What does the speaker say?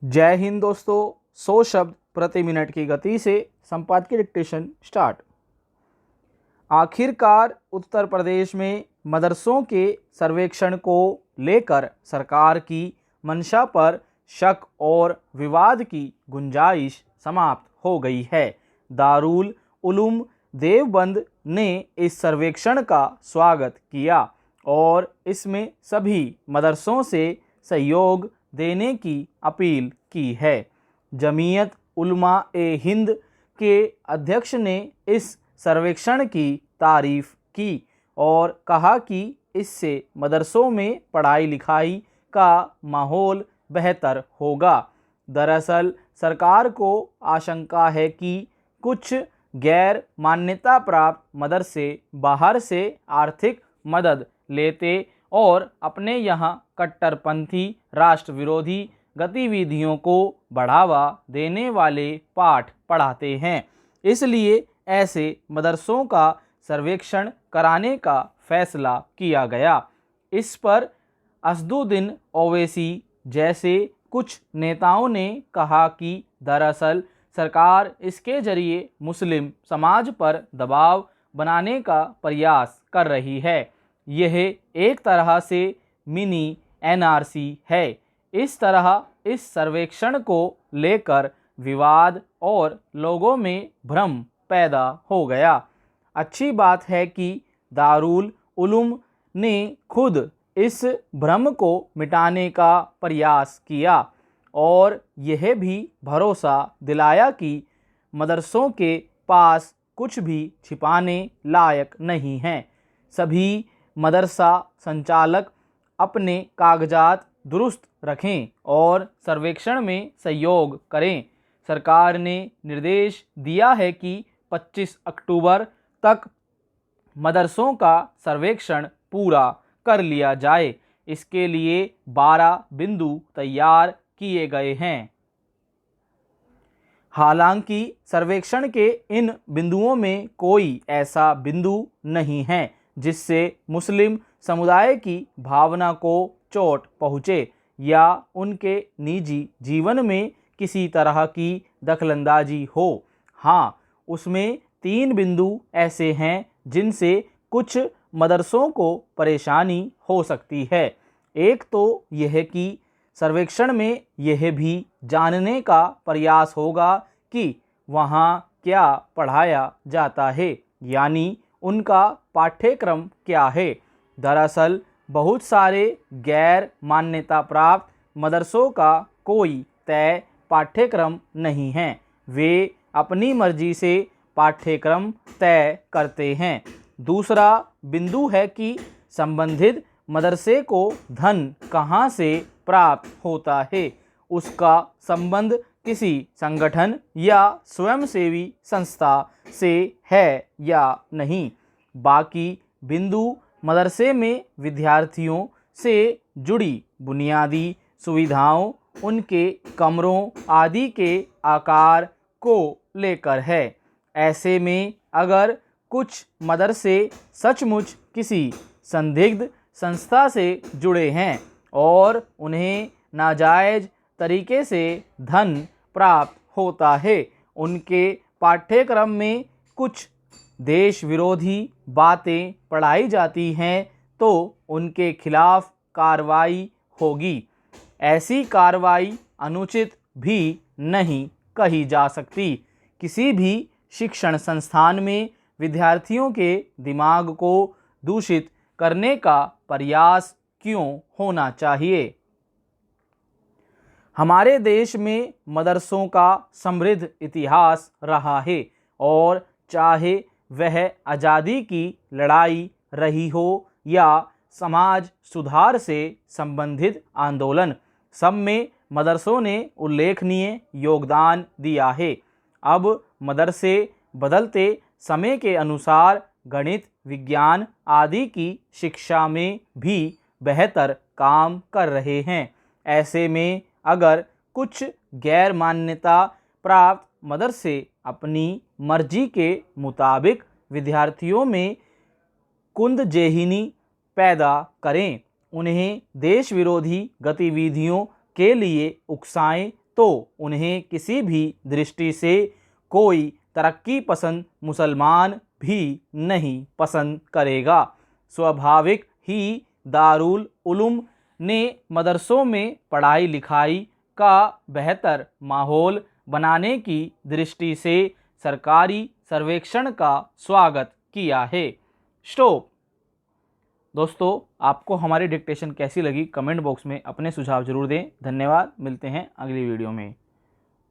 जय हिंद दोस्तों। 100 शब्द प्रति मिनट की गति से संपादकीय डिक्टेशन स्टार्ट। आखिरकार उत्तर प्रदेश में मदरसों के सर्वेक्षण को लेकर सरकार की मंशा पर शक और विवाद की गुंजाइश समाप्त हो गई है। दारुल उलूम देवबंद ने इस सर्वेक्षण का स्वागत किया और इसमें सभी मदरसों से सहयोग देने की अपील की है। जमीयत उलमा ए हिंद के अध्यक्ष ने इस सर्वेक्षण की तारीफ की और कहा कि इससे मदरसों में पढ़ाई लिखाई का माहौल बेहतर होगा। दरअसल सरकार को आशंका है कि कुछ गैर मान्यता प्राप्त मदरसे बाहर से आर्थिक मदद लेते और अपने यहाँ कट्टरपंथी राष्ट्र विरोधी गतिविधियों को बढ़ावा देने वाले पाठ पढ़ाते हैं। इसलिए ऐसे मदरसों का सर्वेक्षण कराने का फैसला किया गया। इस पर असदुद्दीन ओवैसी जैसे कुछ नेताओं ने कहा कि दरअसल सरकार इसके जरिए मुस्लिम समाज पर दबाव बनाने का प्रयास कर रही है। यह एक तरह से मिनी एनआरसी है। इस तरह इस सर्वेक्षण को लेकर विवाद और लोगों में भ्रम पैदा हो गया। अच्छी बात है कि दारुल उलूम ने खुद इस भ्रम को मिटाने का प्रयास किया और यह भी भरोसा दिलाया कि मदरसों के पास कुछ भी छिपाने लायक नहीं है। सभी मदरसा संचालक अपने कागजात दुरुस्त रखें और सर्वेक्षण में सहयोग करें। सरकार ने निर्देश दिया है कि 25 अक्टूबर तक मदरसों का सर्वेक्षण पूरा कर लिया जाए। इसके लिए 12 बिंदु तैयार किए गए हैं। हालांकि सर्वेक्षण के इन बिंदुओं में कोई ऐसा बिंदु नहीं है जिससे मुस्लिम समुदाय की भावना को चोट पहुँचे या उनके निजी जीवन में किसी तरह की दखलंदाजी हो। हाँ, उसमें 3 बिंदु ऐसे हैं जिनसे कुछ मदरसों को परेशानी हो सकती है। एक तो यह कि सर्वेक्षण में यह भी जानने का प्रयास होगा कि वहाँ क्या पढ़ाया जाता है, यानी उनका पाठ्यक्रम क्या है। दरअसल बहुत सारे गैर मान्यता प्राप्त मदरसों का कोई तय पाठ्यक्रम नहीं है। वे अपनी मर्जी से पाठ्यक्रम तय करते हैं। दूसरा बिंदु है कि संबंधित मदरसे को धन कहाँ से प्राप्त होता है, उसका संबंध किसी संगठन या स्वयंसेवी संस्था से है या नहीं। बाकी बिंदु मदरसे में विद्यार्थियों से जुड़ी बुनियादी सुविधाओं, उनके कमरों आदि के आकार को लेकर है। ऐसे में अगर कुछ मदरसे सचमुच किसी संदिग्ध संस्था से जुड़े हैं और उन्हें नाजायज तरीके से धन प्राप्त होता है, उनके पाठ्यक्रम में कुछ देश विरोधी बातें पढ़ाई जाती हैं, तो उनके खिलाफ कार्रवाई होगी। ऐसी कार्रवाई अनुचित भी नहीं कही जा सकती। किसी भी शिक्षण संस्थान में विद्यार्थियों के दिमाग को दूषित करने का प्रयास क्यों होना चाहिए। हमारे देश में मदरसों का समृद्ध इतिहास रहा है और चाहे वह आज़ादी की लड़ाई रही हो या समाज सुधार से संबंधित आंदोलन, सब में मदरसों ने उल्लेखनीय योगदान दिया है। अब मदरसे बदलते समय के अनुसार गणित, विज्ञान आदि की शिक्षा में भी बेहतर काम कर रहे हैं। ऐसे में अगर कुछ गैर मान्यता प्राप्त मदरसे अपनी मर्जी के मुताबिक विद्यार्थियों में कुंदजेहिनी पैदा करें, उन्हें देश विरोधी गतिविधियों के लिए उकसाएं, तो उन्हें किसी भी दृष्टि से कोई तरक्की पसंद मुसलमान भी नहीं पसंद करेगा। स्वाभाविक ही दारुल उलूम ने मदरसों में पढ़ाई लिखाई का बेहतर माहौल बनाने की दृष्टि से सरकारी सर्वेक्षण का स्वागत किया है। स्टॉप। दोस्तों, आपको हमारी डिक्टेशन कैसी लगी कमेंट बॉक्स में अपने सुझाव जरूर दें। धन्यवाद। मिलते हैं अगली वीडियो में।